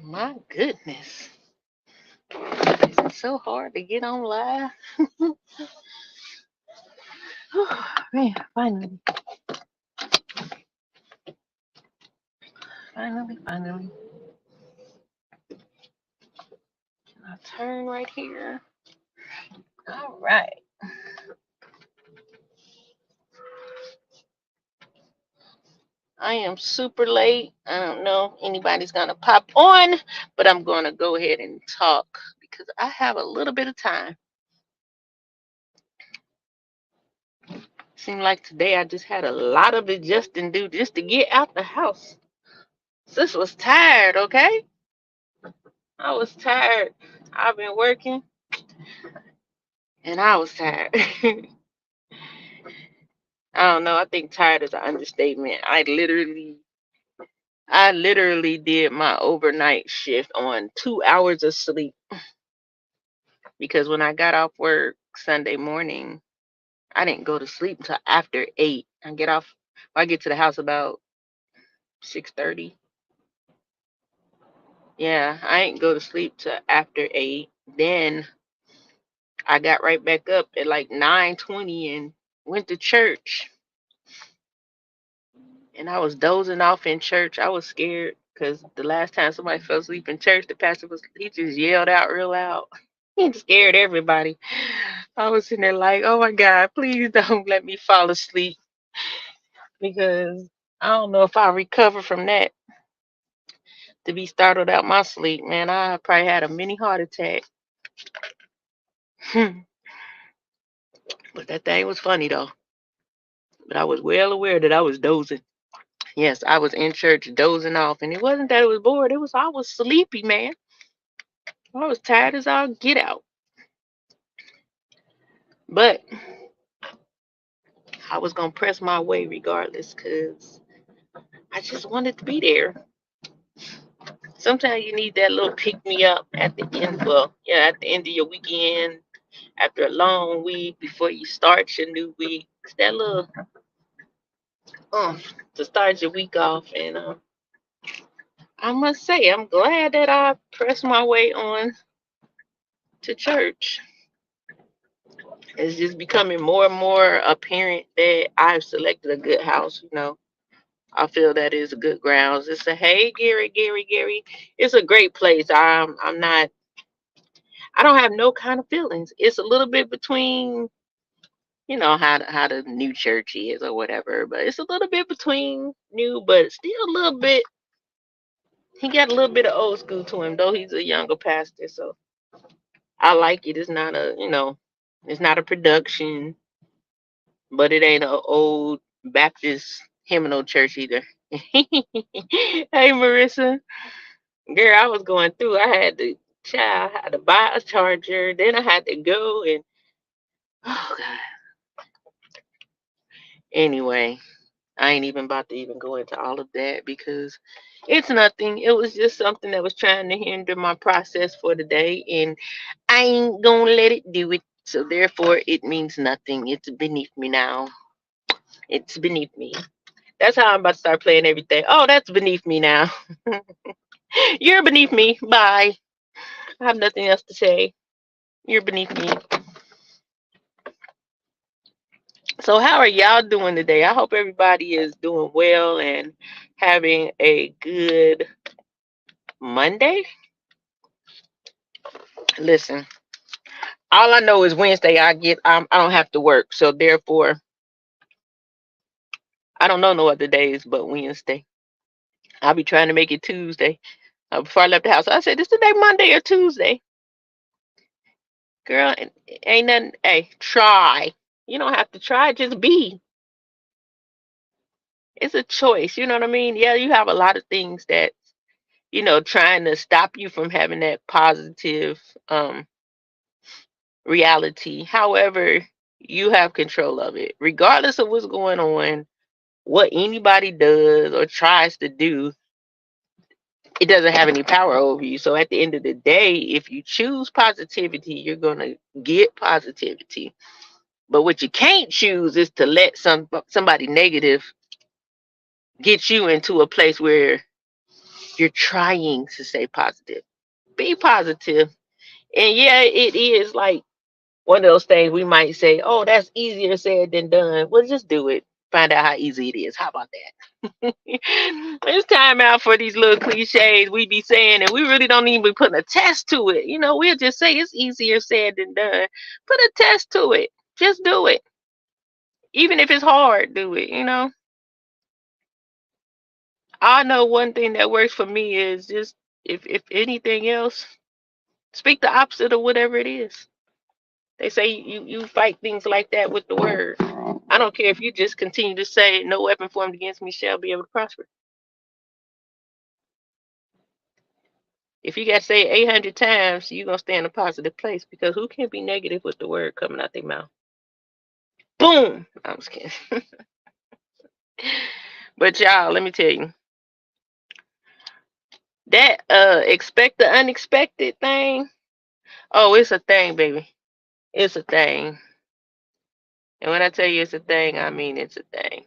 My goodness. It's so hard to get on live. Man, finally. I'll turn right here. All right. I am super late. I don't know if anybody's going to pop on, but I'm going to go ahead and talk because I have a little bit of time. Seemed like today I just had a lot of adjusting to do just to get out the house. Sis was tired, okay? I was tired. I've been working and I was tired. I don't know. I think tired is an understatement. I literally did my overnight shift on 2 hours of sleep because when I got off work Sunday morning, I didn't go to sleep until after 8. I get to the house about 6:30. Yeah, I ain't go to sleep till after 8. Then I got right back up at like 9:20 and went to church. And I was dozing off in church. I was scared because the last time somebody fell asleep in church, he just yelled out real loud. He scared everybody. I was sitting there like, oh my God, please don't let me fall asleep because I don't know if I'll recover from that. To be startled out my sleep, man, I probably had a mini heart attack. But that thing was funny though. But I was well aware that I was dozing. Yes, I was in church dozing off, and it wasn't that I was bored. It was I was sleepy, man. I was tired as all get out. But I was gonna press my way regardless, cause I just wanted to be there. Sometimes you need that little pick me up at the end. Well, yeah, at the end of your weekend, after a long week, before you start your new week. It's that little to start your week off, and I must say, I'm glad that I pressed my way on to church. It's just becoming more and more apparent that I've selected a good house. I feel that is a good grounds. It's a hey Gary. It's a great place. I'm not. I don't have no kind of feelings. It's a little bit between how the new church is or whatever, but it's a little bit between new, but still a little bit. He got a little bit of old school to him, though he's a younger pastor. So I like it. It's not a production, but it ain't an old Baptist hymnal church either. Hey, Marissa. Girl, I was going through. I had to buy a charger. Then I had to go and, oh, God. Anyway, I ain't even about to even go into all of that because it's nothing. It was just something that was trying to hinder my process for the day, and I ain't gonna let it do it. So therefore, it means nothing. It's beneath me now. It's beneath me. That's how I'm about to start playing everything. Oh, that's beneath me now. You're beneath me. Bye. I have nothing else to say. You're beneath me. So, how are y'all doing today? I hope everybody is doing well and having a good Monday. Listen, all I know is Wednesday I don't have to work, so therefore I don't know no other days but Wednesday. I'll be trying to make it Tuesday. Before I left the house, I said, "This today Monday or Tuesday, girl? Ain't nothing. Hey, try. You don't have to try. Just be. It's a choice. You know what I mean? Yeah, you have a lot of things that trying to stop you from having that positive reality. However, you have control of it, regardless of what's going on. What anybody does or tries to do, it doesn't have any power over you. So at the end of the day, if you choose positivity, you're gonna get positivity. But what you can't choose is to let somebody negative get you into a place where You're trying to stay positive. Be positive. And yeah, it is like one of those things we might say, oh, that's easier said than done. Well, just do it. Find out how easy it is. How about that? It's time out for these little cliches we be saying, and we really don't even be putting a test to it. We'll just say it's easier said than done. Put a test to it. Just do it. Even if it's hard, do it. I know one thing that works for me is just, if anything else, speak the opposite of whatever it is. They say you fight things like that with the word. I don't care if you just continue to say, no weapon formed against me shall be able to prosper. If you got to say it 800 times, you're going to stay in a positive place, because who can be negative with the word coming out their mouth? Boom! I'm just kidding. But y'all, let me tell you, that expect the unexpected thing, oh, it's a thing, baby. It's a thing. And when I tell you it's a thing, I mean it's a thing.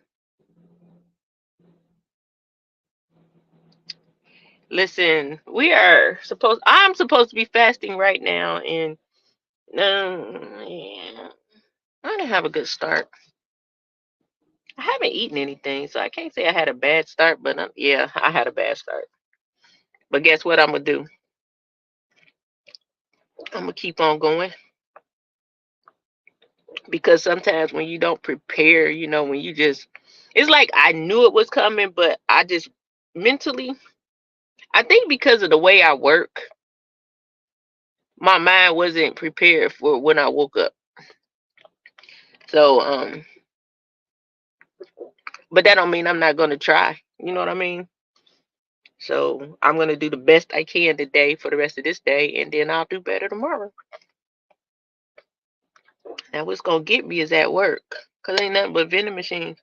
Listen, I'm supposed to be fasting right now, and yeah, I didn't have a good start. I haven't eaten anything, so I can't say I had a bad start, but yeah, I had a bad start. But guess what I'm gonna do? I'm gonna keep on going, because sometimes when you don't prepare, when you just, it's like I knew it was coming, but I just mentally, I think because of the way I work, my mind wasn't prepared for when I woke up. So, but that don't mean I'm not gonna try. You know what I mean? So I'm gonna do the best I can today for the rest of this day, and then I'll do better tomorrow. Now what's gonna get me is at work, cause ain't nothing but vending machines.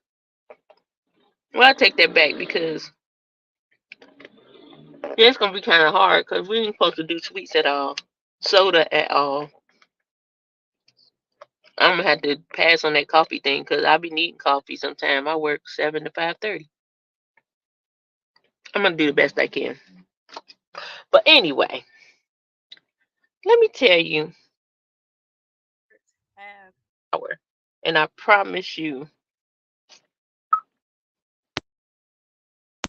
Well, I take that back, because yeah, it's gonna be kind of hard, cause we ain't supposed to do sweets at all, soda at all. I'm gonna have to pass on that coffee thing, cause I be needing coffee sometime. I work 7 to 5:30. I'm gonna do the best I can. But anyway, let me tell you, power, and I promise you,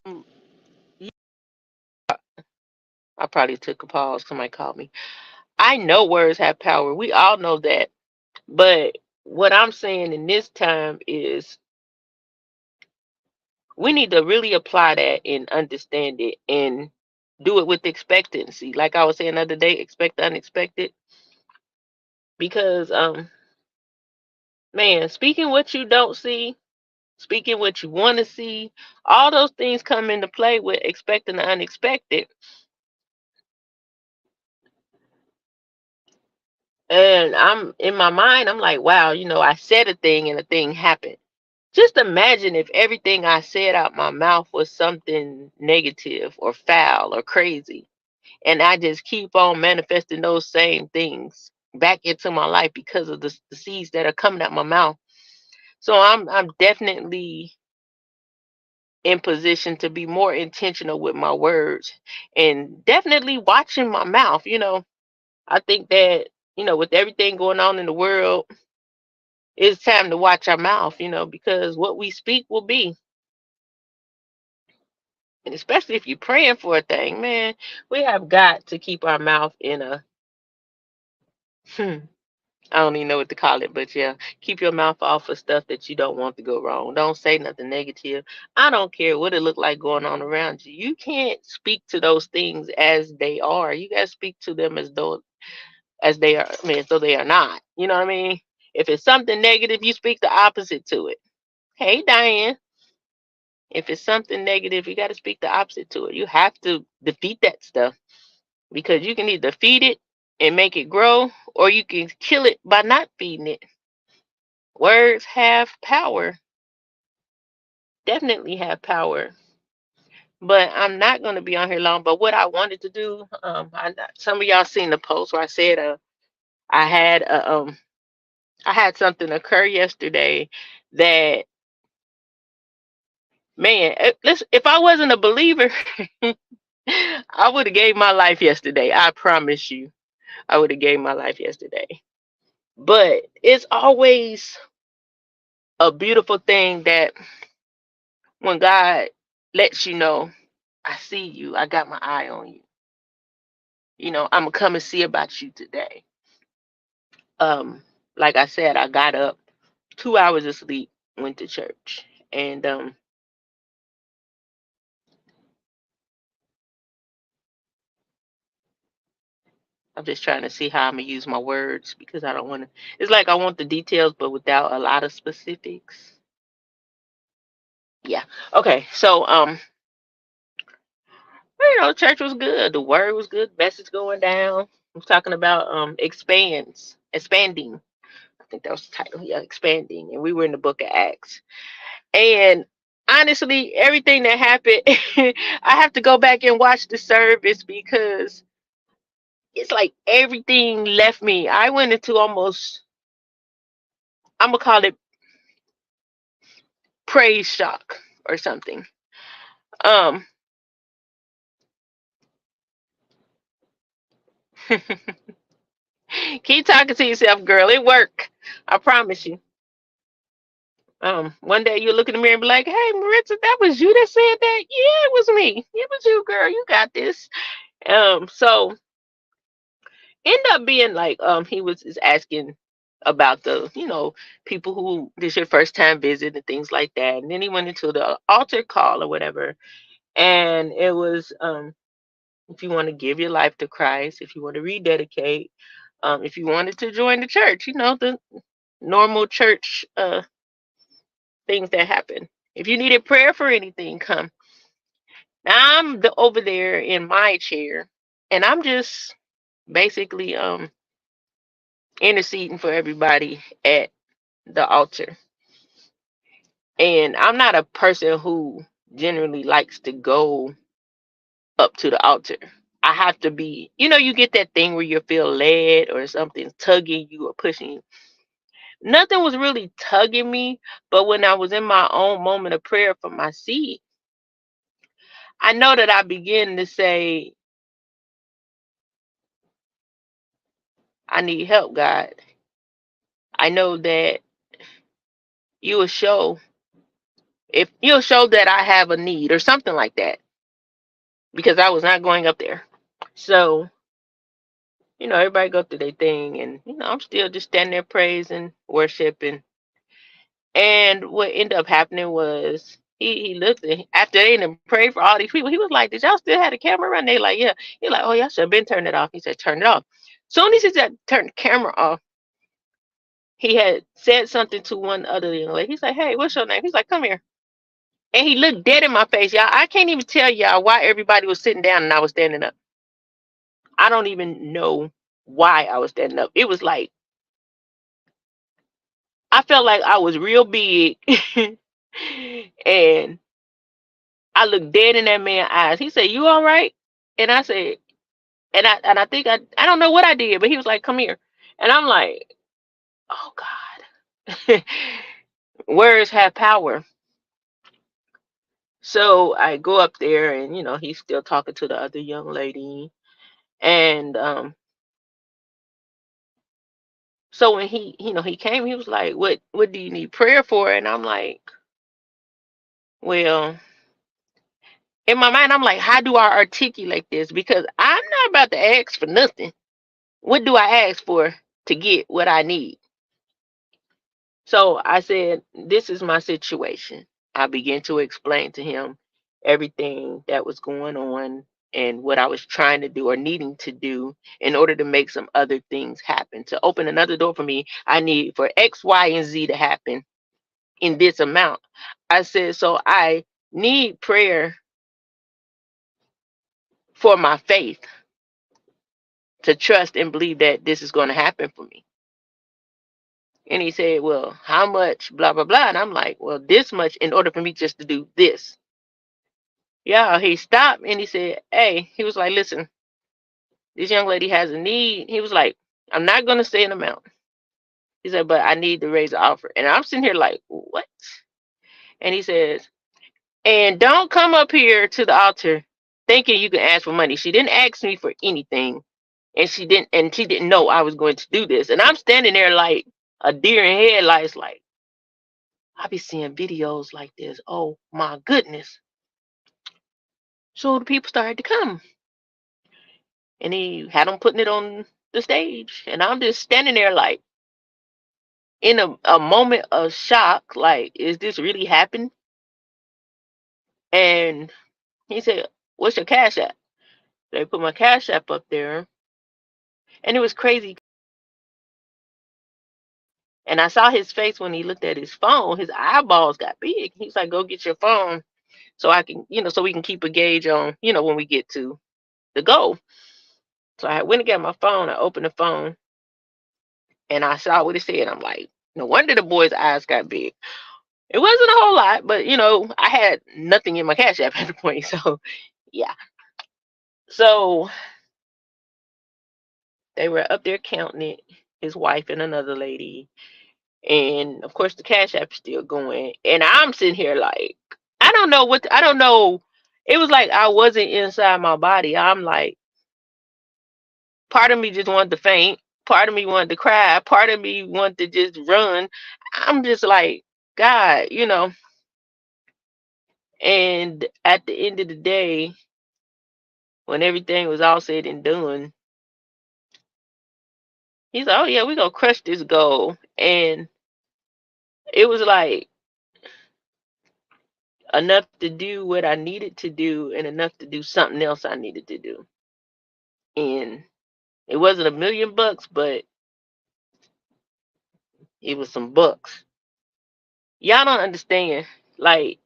mm, I probably took a pause. Somebody called me. I know words have power. We all know that. But what I'm saying in this time is, we need to really apply that and understand it, and do it with expectancy. Like I was saying the other day, expect the unexpected. Because man, speaking what you don't see, speaking what you want to see, all those things come into play with expecting the unexpected. And I'm in my mind, I'm like, wow, I said a thing and a thing happened. Just imagine if everything I said out my mouth was something negative or foul or crazy, and I just keep on manifesting those same things back into my life because of the seeds that are coming out my mouth. So I'm definitely in position to be more intentional with my words, and definitely watching my mouth. I think that, with everything going on in the world, it's time to watch our mouth, because what we speak will be. And especially if you're praying for a thing, man, we have got to keep our mouth in a, I don't even know what to call it, but yeah, keep your mouth off of stuff that you don't want to go wrong. Don't say nothing negative. I don't care what it look like going on around you. You can't speak to those things as they are. You gotta speak to them as they are. I mean, as though they are not. You know what I mean? If it's something negative, you speak the opposite to it. Hey, Diane. If it's something negative, you got to speak the opposite to it. You have to defeat that stuff, because you can either feed it and make it grow, or you can kill it by not feeding it. Words have power, definitely have power. But I'm not going to be on here long. But what I wanted to do, some of y'all seen the post where I said, I had I had something occur yesterday that, man, listen, if I wasn't a believer, I would have gave my life yesterday. I promise you. I would have gave my life yesterday. But it's always a beautiful thing that when God lets you know, I see you, I got my eye on you. I'm gonna come and see about you today. Um, like I said, I got up 2 hours of sleep, went to church, and I'm just trying to see how I'm gonna use my words because I don't want to. It's like I want the details, but without a lot of specifics. Yeah. Okay. So church was good. The word was good. Message going down. I'm talking about expanding. I think that was the title. Yeah, expanding. And we were in the book of Acts. And honestly, everything that happened, I have to go back and watch the service because it's like everything left me. I went into almost, I'm gonna call it praise shock or something. Um, keep talking to yourself, girl. It worked. I promise you. One day you'll look in the mirror and be like, "Hey, Maritza, that was you that said that? Yeah, it was me. It was you, girl. You got this." So end up being like, he was is asking about the, people who this your first time visit and things like that, and then he went into the altar call or whatever, and it was, if you want to give your life to Christ, if you want to rededicate, if you wanted to join the church, the normal church things that happen. If you needed prayer for anything, come. Now I'm over there in my chair, and I'm just basically interceding for everybody at the altar. And I'm not a person who generally likes to go up to the altar. I have to be, you get that thing where you feel led or something's tugging you or pushing you. Nothing was really tugging me, but when I was in my own moment of prayer for my seed, I know that I began to say, I need help, God. I know that you will show, if you'll show that I have a need or something like that, because I was not going up there. So, everybody go through their thing, and I'm still just standing there praising, worshiping. And what ended up happening was he looked at, after they didn't pray for all these people, he was like, "Did y'all still have the camera running?" They like, "Yeah." He like, "Oh, y'all should have been turning it off." He said, "Turn it off." Soon as he said turn the camera off, he had said something to one other young lady. He's like, "Hey, what's your name?" He's like, "Come here." And he looked dead in my face, y'all. I can't even tell y'all why everybody was sitting down and I was standing up. I don't even know why I was standing up. It was like I felt like I was real big, and I looked dead in that man's eyes. He said, "You all right?" And I said, and I think I don't know what I did, but he was like, "Come here," and I'm like, "Oh God." Words have power. So I go up there, and he's still talking to the other young lady, and so when he came, he was like, "What do you need prayer for?" And I'm like, "Well," in my mind, I'm like, "How do I articulate this? Because I'm not about to ask for nothing. What do I ask for to get what I need?" So I said, "This is my situation." I began to explain to him everything that was going on and what I was trying to do or needing to do in order to make some other things happen. To open another door for me, I need for X, Y, and Z to happen in this amount. I said, so I need prayer for my faith to trust and believe that this is going to happen for me. And he said, "Well, how much?" Blah, blah, blah. And I'm like, "Well, this much in order for me just to do this." Yeah, he stopped and he said, "Hey," he was like, "Listen, this young lady has a need." He was like, "I'm not going to say an amount." He said, "But I need to raise the offer." And I'm sitting here like, "What?" And he says, "And don't come up here to the altar thinking you can ask for money. She didn't ask me for anything, and she didn't know I was going to do this. And I'm standing there like a deer in headlights, like I be seeing videos like this. Oh my goodness! So the people started to come, and he had them putting it on the stage, and I'm just standing there like in a moment of shock, like, is this really happening? And he said, "What's your cash app?" They put my cash app up there, and it was crazy. And I saw his face when he looked at his phone. His eyeballs got big. He's like, "Go get your phone, so I can, so we can keep a gauge on, when we get to the goal." So I went and got my phone. I opened the phone, and I saw what it said. I'm like, no wonder the boy's eyes got big. It wasn't a whole lot, but I had nothing in my cash app at the point. So yeah. So they were up there counting it, his wife and another lady. And of course the cash app's still going. And I'm sitting here like, I don't know. It was like I wasn't inside my body. I'm like, part of me just wanted to faint, part of me wanted to cry, part of me wanted to just run. I'm just like, God, and at the end of the day, when everything was all said and done, he's like, "Oh yeah, we're gonna crush this goal." And it was like enough to do what I needed to do and enough to do something else I needed to do. And it wasn't $1 million, but it was some bucks. Y'all don't understand. Like,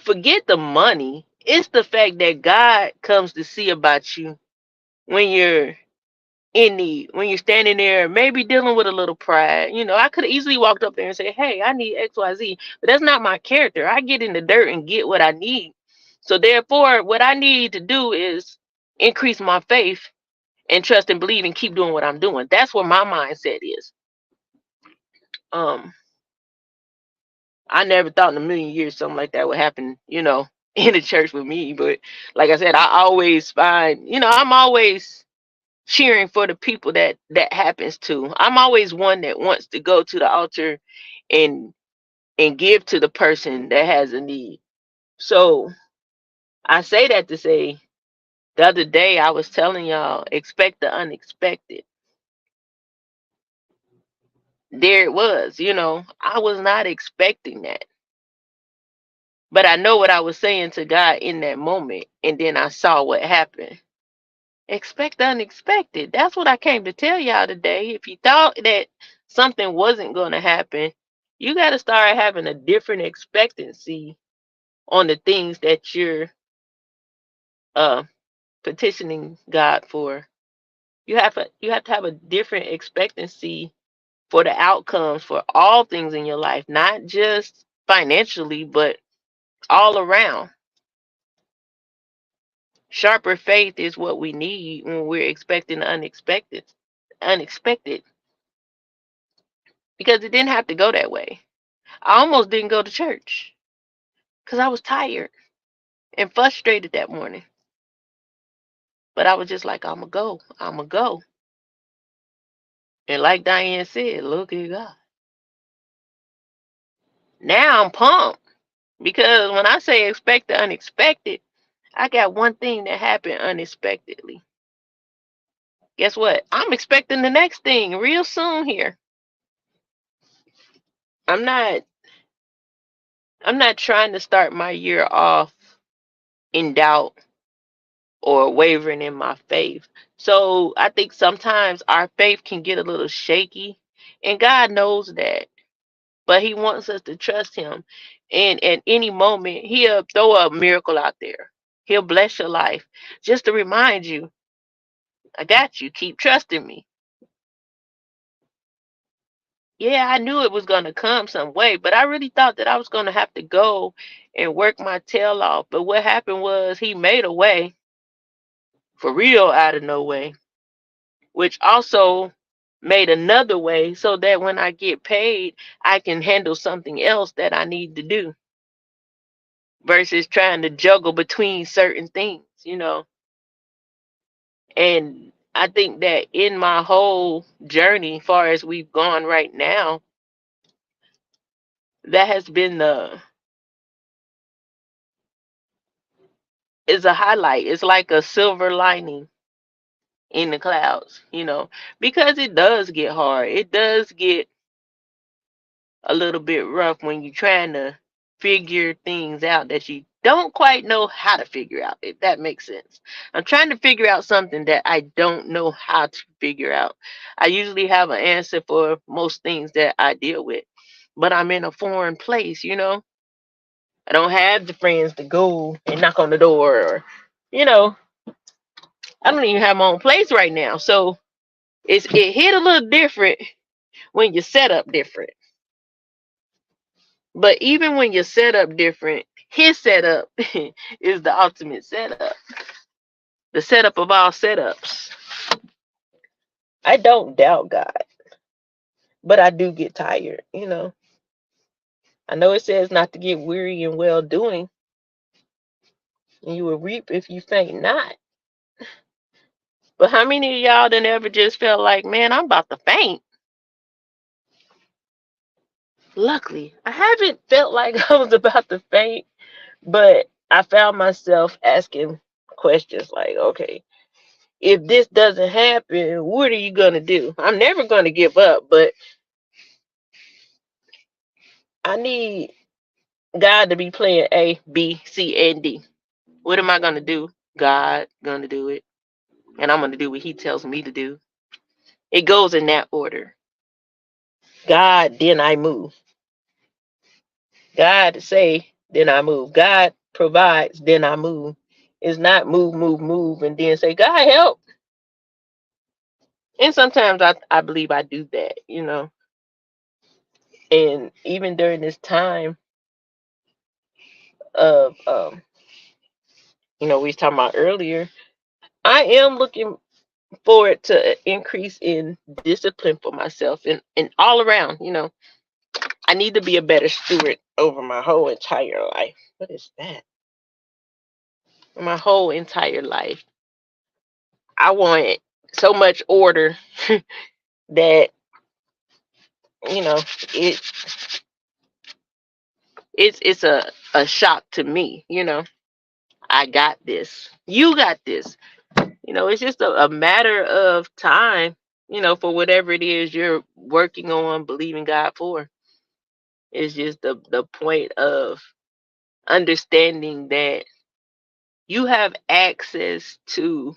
forget the money. It's the fact that God comes to see about you when you're in need, when you're standing there, maybe dealing with a little pride. I could have easily walked up there and said, "Hey, I need XYZ," but that's not my character. I get in the dirt and get what I need. So therefore, what I need to do is increase my faith and trust and believe and keep doing what I'm doing. That's what my mindset is. Um, I never thought in a million years something like that would happen, in the church with me. But like I said, I always find, I'm always cheering for the people that happens to. I'm always one that wants to go to the altar and give to the person that has a need. So I say that to say the other day I was telling y'all, expect the unexpected. There it was, I was not expecting that. But I know what I was saying to God in that moment. And then I saw what happened. Expect the unexpected. That's what I came to tell y'all today. If you thought that something wasn't going to happen, you got to start having a different expectancy on the things that you're uh, petitioning God for. You have to have a different expectancy for the outcomes for all things in your life, not just financially, but all around. Sharper faith is what we need when we're expecting the unexpected, because it didn't have to go that way. I almost didn't go to church because I was tired and frustrated that morning. But I was just like, I'm going to go. I'm going to go. And like Diane said, look at God. Now I'm pumped because when I say expect the unexpected, I got one thing that happened unexpectedly. Guess what? I'm expecting the next thing real soon here. I'm not I'm not trying to start my year off in doubt or wavering in my faith. So I think sometimes our faith can get a little shaky, and God knows that. But He wants us to trust Him. And at any moment, He'll throw a miracle out there. He'll bless your life just to remind you, I got you. Keep trusting me. Yeah, I knew it was going to come some way, but I really thought that I was going to have to go and work my tail off. But what happened was He made a way for real out of no way, which also made another way so that when I get paid, I can handle something else that I need to do. versus trying to juggle between certain things, And I think that in my whole journey, far as we've gone right now, that has been the is a highlight. It's like a silver lining in the clouds, because it does get hard. It does get a little bit rough when you're trying to figure things out that you don't quite know how to figure out, if that makes sense. I'm trying to figure out something that I don't know how to figure out. I usually have an answer for most things that I deal with, but I'm in a foreign place. I don't have the friends to go and knock on the door, or, you know, I don't even have my own place right now. So it hit a little different when you're set up different. But even when you're set up different, his setup is the ultimate setup. The setup of all setups. I don't doubt God, but I do get tired. I know it says not to get weary in well doing, and you will reap if you faint not. But how many of y'all done ever just felt like, man, I'm about to faint? Luckily, I haven't felt like I was about to faint, but I found myself asking questions like, okay, if this doesn't happen, what are you going to do? I'm never going to give up, but I need God to be playing A, B, C, and D. What am I going to do? God going to do it. And I'm going to do what he tells me to do. It goes in that order. God, then I move. God say, then I move. God provides, then I move. It's not move, move, move, and then say, God help. And sometimes I believe I do that. And even during this time of we was talking about earlier, I am looking forward to increase in discipline for myself and all around. I need to be a better steward over my whole entire life. What is that? My whole entire life. I want so much order that you know it it's a shock to me. I got this. You got this. It's just a matter of time, for whatever it is you're working on, believing God for. It's just the point of understanding that you have access to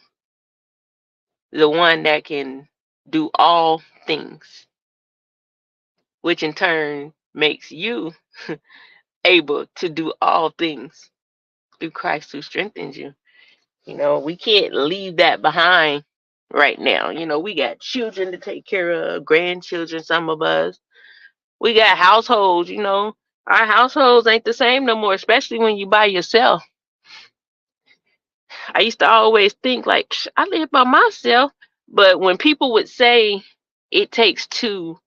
the one that can do all things, which in turn makes you able to do all things through Christ who strengthens you. We can't leave that behind right now. We got children to take care of, grandchildren, some of us. We got households. Our households ain't the same no more, especially when you by yourself. I used to always think like, I live by myself. But when people would say it takes two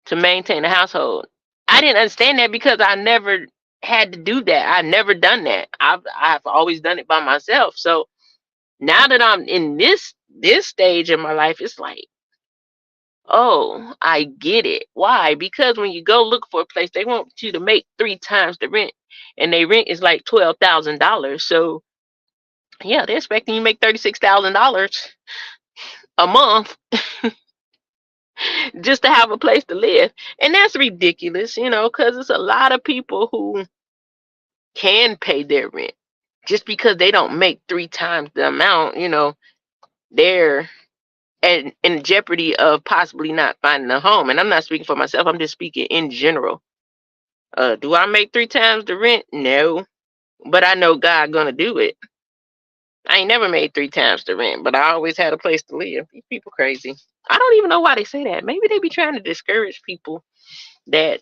to maintain a household, I didn't understand that because I never had to do that. I've never done that. I've always done it by myself. So now that I'm in this stage in my life, it's like, oh, I get it. Why? Because when you go look for a place, they want you to make 3 times the rent, and their rent is like $12,000. So yeah, they're expecting you to make $36,000 a month just to have a place to live, and that's ridiculous, because it's a lot of people who can pay their rent just because they don't make 3 times the amount. They're in jeopardy of possibly not finding a home. And I'm not speaking for myself. I'm just speaking in general. Do I make 3 times the rent? No, but I know God gonna do it. I ain't never made 3 times the rent, but I always had a place to live. These people crazy. I don't even know why they say that. Maybe they be trying to discourage people that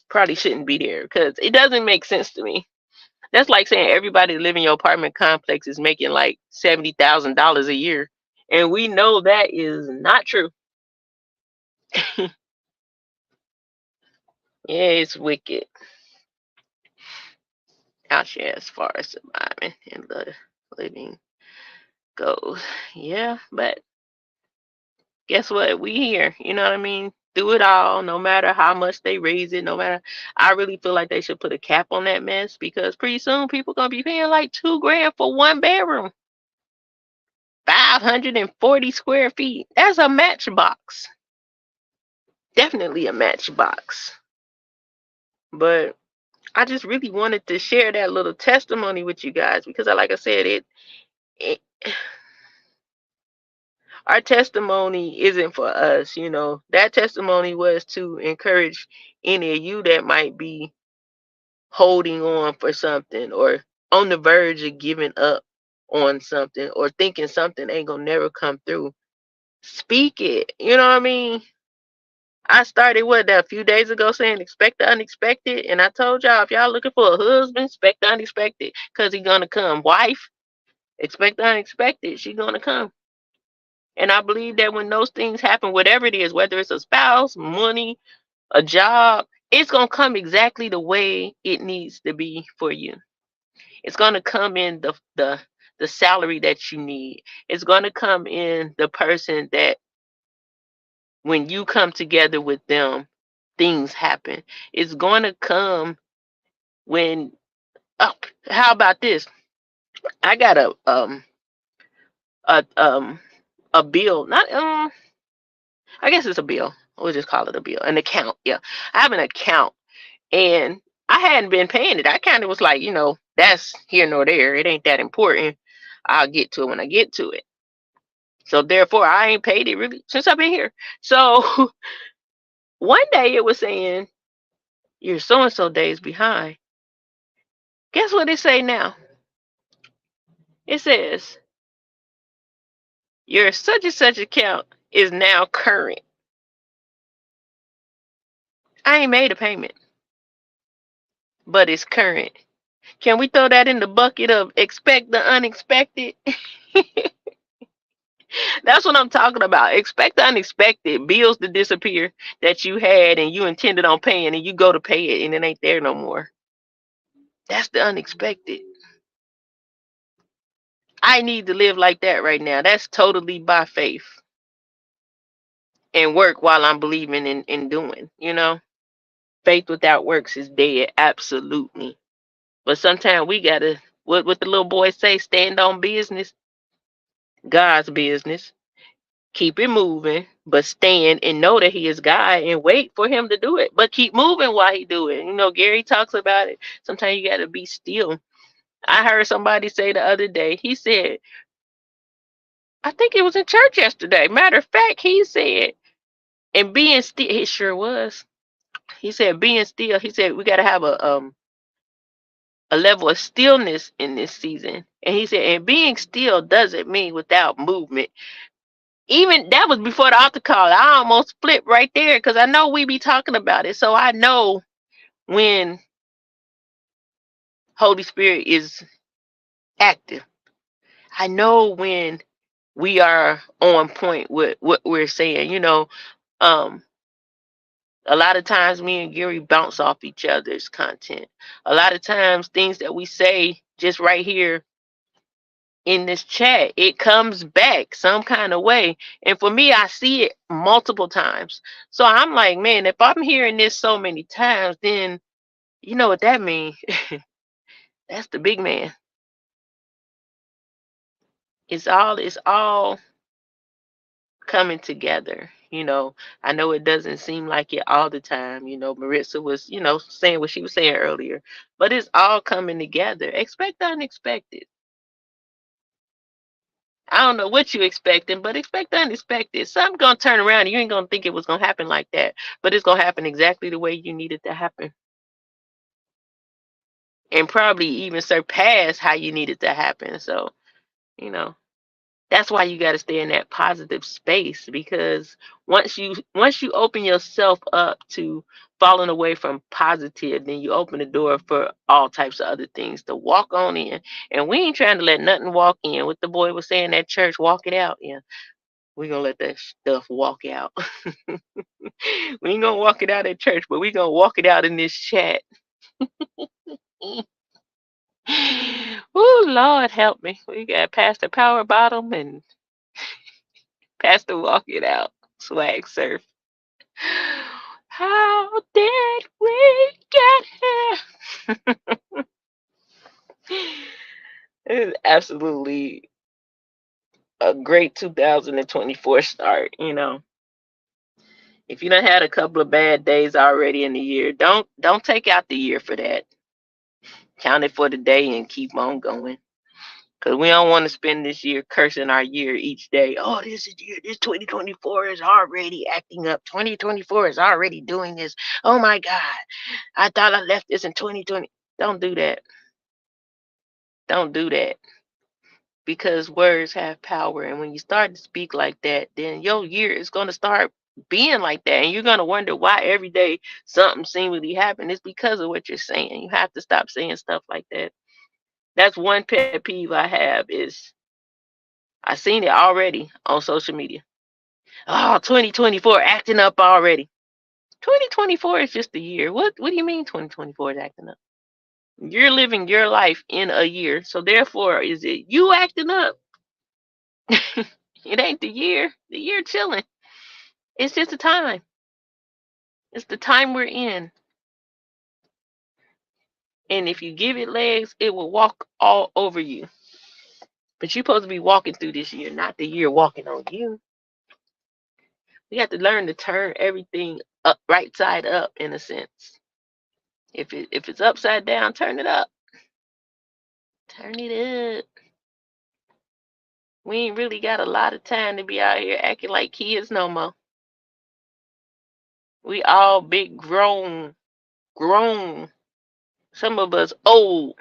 probably shouldn't be there, because it doesn't make sense to me. That's like saying everybody that live in your apartment complex is making like $70,000 a year, and we know that is not true. Yeah, it's wicked. out here as far as surviving and living goes. Yeah, but guess what? We here. You know what I mean? Through it all, no matter how much they raise it, no matter. I really feel like they should put a cap on that mess because pretty soon people gonna be paying like 2 grand for one bedroom, 540 square feet. That's a matchbox. Definitely a matchbox. But I just really wanted to share that little testimony with you guys because, like I said, it our testimony isn't for us, you know. That testimony was to encourage any of you that might be holding on for something or on the verge of giving up on something or thinking something ain't gonna never come through. Speak it. You know what I mean? I started a few days ago saying expect the unexpected, and I told y'all if y'all looking for a husband, expect the unexpected, cause he's gonna come. Wife, expect the unexpected, she's gonna come. And I believe that when those things happen, whatever it is, whether it's a spouse, money, a job, it's gonna come exactly the way it needs to be for you. It's gonna come in the salary that you need. It's gonna come in the person that when you come together with them, things happen. It's gonna come when oh, how about this? I got a a bill, not I guess it's a bill. We'll just call it a bill. An account. Yeah. I have an account and I hadn't been paying it. I kind of was like, that's here nor there. It ain't that important. I'll get to it when I get to it. So therefore I ain't paid it really since I've been here. So one day it was saying you're so and so days behind. Guess what it say now? It says your such and such account is now current. I ain't made a payment, but it's current. Can we throw that in the bucket of expect the unexpected? That's what I'm talking about. Expect the unexpected. Bills to disappear that you had and you intended on paying and you go to pay it and it ain't there no more. That's the unexpected. I need to live like that right now. That's totally by faith and work while I'm believing in doing. Faith without works is dead. Absolutely. But sometimes we got to, what the little boys say, stand on business, God's business. Keep it moving, but stand and know that he is God and wait for him to do it. But keep moving while he do it. Gary talks about it. Sometimes you got to be still. I heard somebody say the other day, he said, I think it was in church yesterday. Matter of fact, he said, and being still, it sure was. He said, being still, he said, we got to have a level of stillness in this season. And he said, and being still doesn't mean without movement. Even that was before the altar call. I almost flipped right there because I know we be talking about it. So I know when Holy Spirit is active. I know when we are on point with what we're saying. Um, a lot of times me and Gary bounce off each other's content. A lot of times things that we say just right here in this chat, it comes back some kind of way. And for me, I see it multiple times. So I'm like, man, if I'm hearing this so many times, then you know what that means? That's the big man. It's all coming together. I know it doesn't seem like it all the time. Maritza was, saying what she was saying earlier, but it's all coming together. Expect the unexpected. I don't know what you expecting, but expect the unexpected. Something gonna turn around and you ain't gonna think it was gonna happen like that. But it's gonna happen exactly the way you need it to happen. And probably even surpass how you need it to happen. So, you know, that's why you gotta stay in that positive space because once you open yourself up to falling away from positive, then you open the door for all types of other things to walk on in. And we ain't trying to let nothing walk in. What the boy was saying at church, walk it out. Yeah. We're gonna let that stuff walk out. We ain't gonna walk it out at church, but we gonna walk it out in this chat. Oh, Lord help me. We got Pastor Power Bottom and Pastor Walk It Out. Swag Surf. How did we get here? It is absolutely a great 2024 start. If you done had a couple of bad days already in the year, don't take out the year for that. Count it for the day and keep on going. Because we don't want to spend this year cursing our year each day. Oh, this 2024 is already acting up. 2024 is already doing this. Oh my God. I thought I left this in 2020. Don't do that. Don't do that. Because words have power. And when you start to speak like that, then your year is going to start being like that. And you're going to wonder why every day something seemingly happens. It's because of what you're saying. You have to stop saying stuff like that. That's one pet peeve I have is I seen it already on social media. Oh, 2024 acting up already. 2024 is just a year. What do you mean 2024 is acting up? You're living your life in a year. So therefore, is it you acting up? It ain't the year. The year chilling. It's just the time. It's the time we're in. And if you give it legs, it will walk all over you. But you're supposed to be walking through this year, not the year walking on you. We have to learn to turn everything up, right side up, in a sense. If it's upside down, turn it up. Turn it up. We ain't really got a lot of time to be out here acting like kids no more. We all big grown. Some of us old.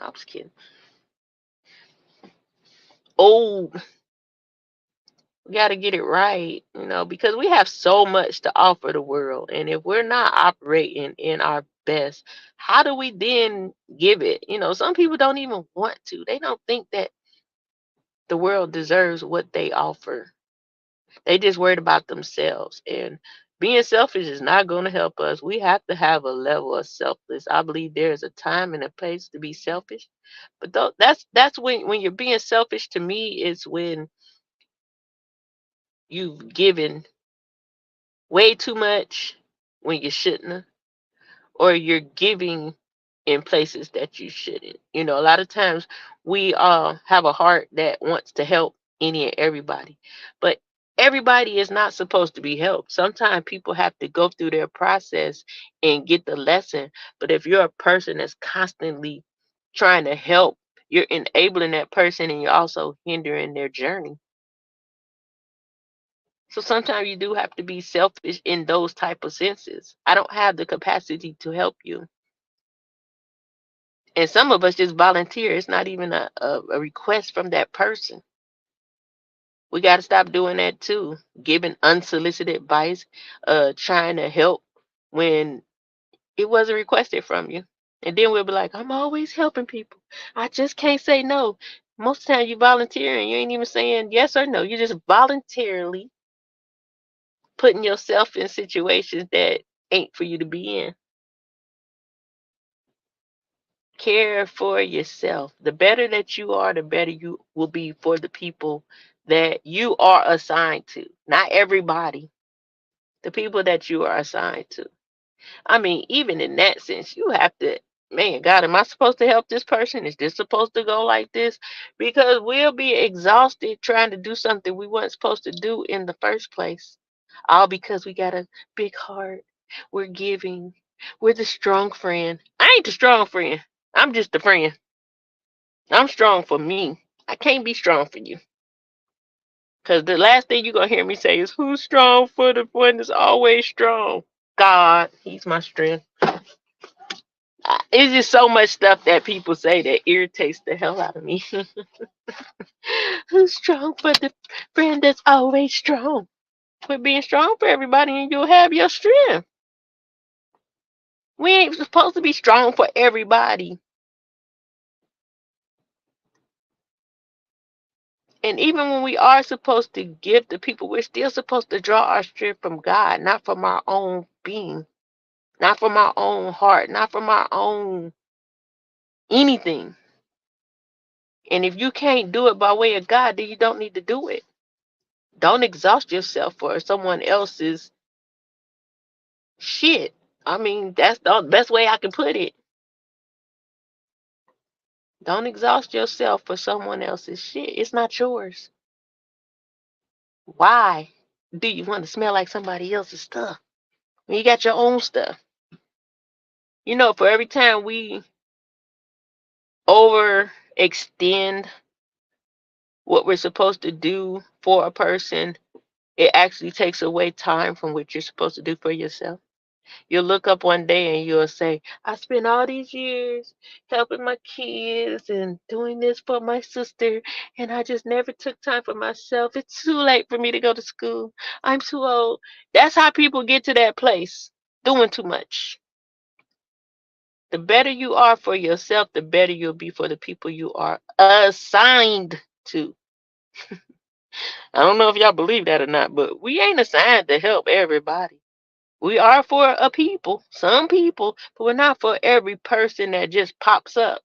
No, I'm just kidding. Old. We got to get it right, because we have so much to offer the world. And if we're not operating in our best, how do we then give it? Some people don't even want to. They don't think that the world deserves what they offer. They just worried about themselves. And being selfish is not going to help us. We have to have a level of selfless. I believe there is a time and a place to be selfish. But that's when you're being selfish, to me, is when you've given way too much when you shouldn't have, or you're giving in places that you shouldn't. A lot of times we have a heart that wants to help any and everybody, but everybody is not supposed to be helped. Sometimes people have to go through their process and get the lesson. But if you're a person that's constantly trying to help, you're enabling that person and you're also hindering their journey. So sometimes you do have to be selfish in those type of senses. I don't have the capacity to help you. And some of us just volunteer. It's not even a request from that person. We got to stop doing that too. Giving unsolicited advice, trying to help when it wasn't requested from you. And then we'll be like, I'm always helping people. I just can't say no. Most of the time you volunteer and you ain't even saying yes or no. You're just voluntarily putting yourself in situations that ain't for you to be in. Care for yourself. The better that you are, the better you will be for the people that you are assigned to. Not everybody, the people that you are assigned to. I mean, even in that sense, you have to, man, God, am I supposed to help this person? Is this supposed to go like this? Because we'll be exhausted trying to do something we weren't supposed to do in the first place. All because we got a big heart. We're giving. We're the strong friend. I ain't the strong friend. I'm just the friend. I'm strong for me. I can't be strong for you. Because the last thing you're going to hear me say is, who's strong for the one that's always strong? God, he's my strength. It's just so much stuff that people say that irritates the hell out of me. Who's strong for the friend that's always strong? Quit being strong for everybody and you'll have your strength. We ain't supposed to be strong for everybody. And even when we are supposed to give to people, we're still supposed to draw our strength from God, not from our own being, not from our own heart, not from our own anything. And if you can't do it by way of God, then you don't need to do it. Don't exhaust yourself for someone else's shit. I mean, that's the best way I can put it. Don't exhaust yourself for someone else's shit. It's not yours. Why do you want to smell like somebody else's stuff when you got your own stuff? For every time we overextend what we're supposed to do for a person, it actually takes away time from what you're supposed to do for yourself. You'll look up one day and you'll say, I spent all these years helping my kids and doing this for my sister, and I just never took time for myself. It's too late for me to go to school. I'm too old. That's how people get to that place, doing too much. The better you are for yourself, the better you'll be for the people you are assigned to. I don't know if y'all believe that or not, but we ain't assigned to help everybody. We are for a people, some people, but we're not for every person that just pops up.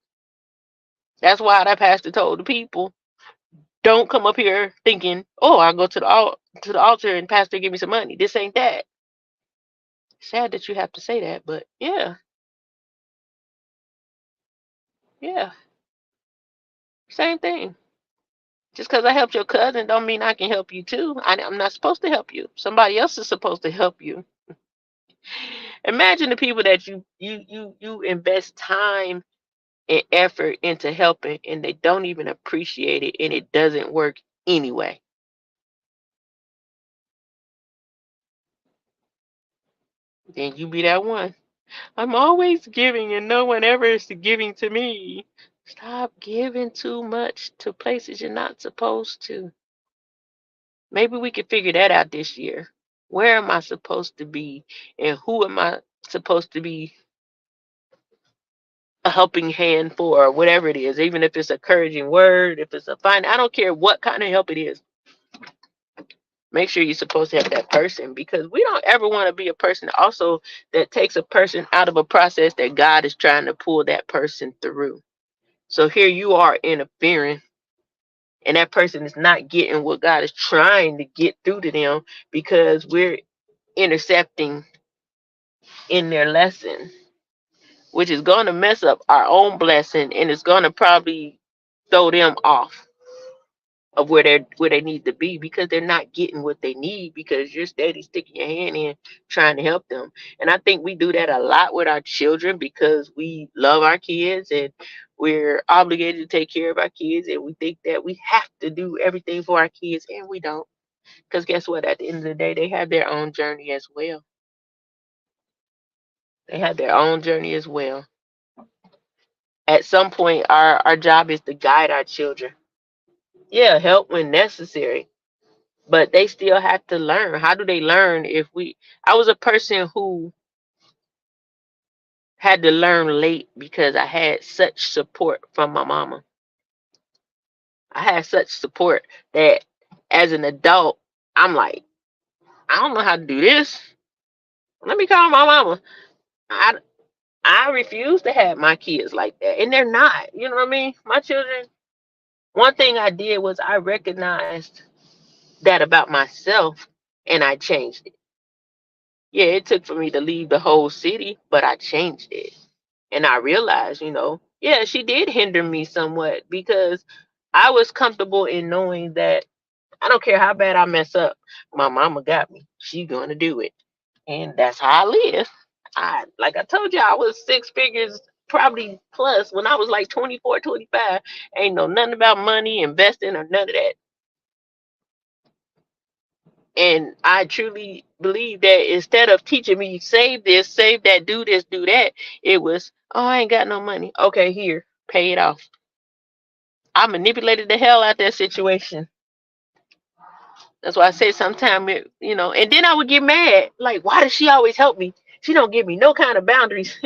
That's why that pastor told the people, don't come up here thinking, oh, I'll go to the altar and pastor give me some money. This ain't that. Sad that you have to say that, but yeah, yeah, same thing. Just because I helped your cousin don't mean I can help you too. I'm not supposed to help you. Somebody else is supposed to help you. Imagine the people that you invest time and effort into helping and they don't even appreciate it and it doesn't work anyway. Then you be that one. I'm always giving and no one ever is giving to me. Stop giving too much to places you're not supposed to. Maybe we could figure that out this year. Where am I supposed to be and who am I supposed to be a helping hand for, or whatever it is, even if it's a encouraging word, if it's a fine, I don't care what kind of help it is. Make sure you're supposed to help that person because we don't ever want to be a person also that takes a person out of a process that God is trying to pull that person through. So here you are interfering and that person is not getting what God is trying to get through to them because we're intercepting in their lesson, which is going to mess up our own blessing and it's going to probably throw them off of where they need to be because they're not getting what they need because you're steady sticking your hand in trying to help them. And I think we do that a lot with our children because we love our kids and we're obligated to take care of our kids and we think that we have to do everything for our kids and we don't. Because guess what? At the end of the day, they have their own journey as well. They have their own journey as well. At some point, our job is to guide our children. Yeah, help when necessary, but they still have to learn. How do they learn if we I was a person who had to learn late because I had such support from my mama. I had such support that as an adult, I'm like, I don't know how to do this. Let me call my mama. I I refuse to have my kids like that. And they're not. You know what I mean? My children, one thing I did was I recognized that about myself and I changed it. Yeah, it took for me to leave the whole city, but I changed it. And I realized, yeah, she did hinder me somewhat because I was comfortable in knowing that I don't care how bad I mess up, my mama got me. She's going to do it. And that's how I live. Like I told you, I was six figures, probably plus when I was like 24, 25. Ain't know nothing about money, investing, or none of that. And I truly believe that instead of teaching me, save this, save that, do this, do that, it was, oh, I ain't got no money. Okay, here, pay it off. I manipulated the hell out that situation. That's why I say sometimes, and then I would get mad. Like, why does she always help me? She don't give me no kind of boundaries.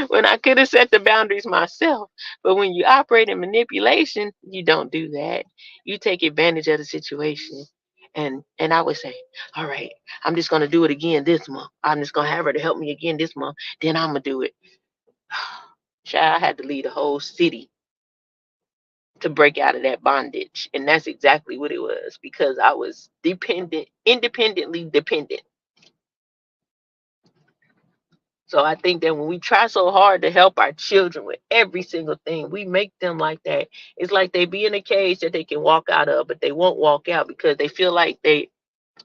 When I could have set the boundaries myself. But when you operate in manipulation, you don't do that. You take advantage of the situation. And I would say, all right, I'm just gonna do it again this month. I'm just gonna have her to help me again this month. Then I'm gonna do it. Child, I had to leave the whole city to break out of that bondage. And that's exactly what it was, because I was independently dependent. So I think that when we try so hard to help our children with every single thing, we make them like that. It's like they be in a cage that they can walk out of, but they won't walk out because they feel like they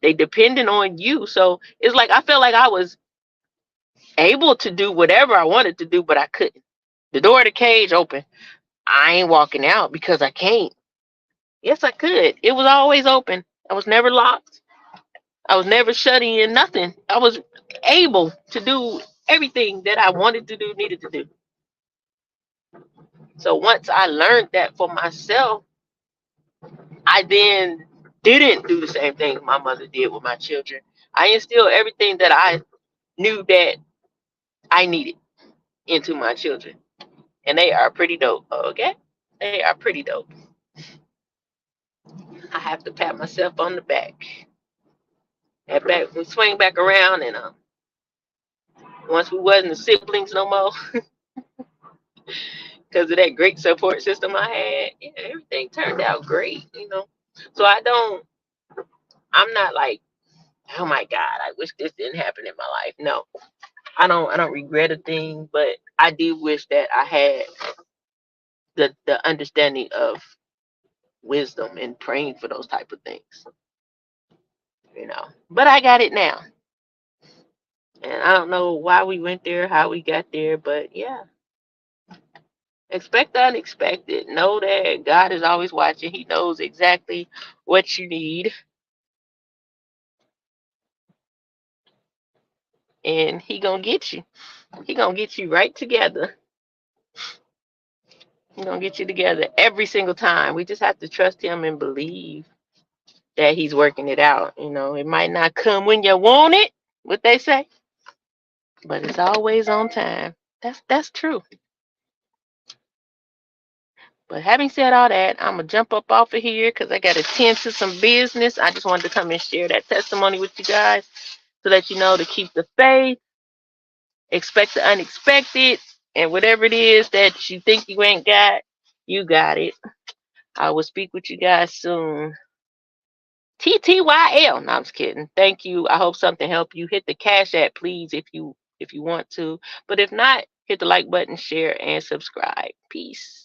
dependent on you. So it's like I felt like I was able to do whatever I wanted to do, but I couldn't. The door of the cage open. I ain't walking out because I can't. Yes, I could. It was always open. I was never locked. I was never shut in, nothing. I was able to do everything that I wanted to do, needed to do. So once I learned that for myself, I then didn't do the same thing my mother did with my children. I instilled everything that I knew that I needed into my children. And they are pretty dope, okay? They are pretty dope. I have to pat myself on the back. That back we swing back around, and once we wasn't the siblings no more because of that great support system I had, yeah, everything turned out great, you know. So I'm not like, oh my God, I wish this didn't happen in my life. No, I don't regret a thing, but I do wish that I had the understanding of wisdom and praying for those type of things, you know. But I got it now. And I don't know why we went there, how we got there, but yeah. Expect the unexpected. Know that God is always watching. He knows exactly what you need. And he gonna get you. He gonna get you right together. He gonna get you together every single time. We just have to trust him and believe that he's working it out. You know, it might not come when you want it, what they say, but it's always on time. That's true. But having said all that, I'm gonna jump up off of here because I gotta tend to some business. I just wanted to come and share that testimony with you guys so that you know to keep the faith, expect the unexpected, and whatever it is that you think you ain't got, you got it. I will speak with you guys soon. TTYL. No, I'm just kidding. Thank you. I hope something helped you. Hit the Cash App, please, if you want to. But if not, hit the like button, share, and subscribe. Peace.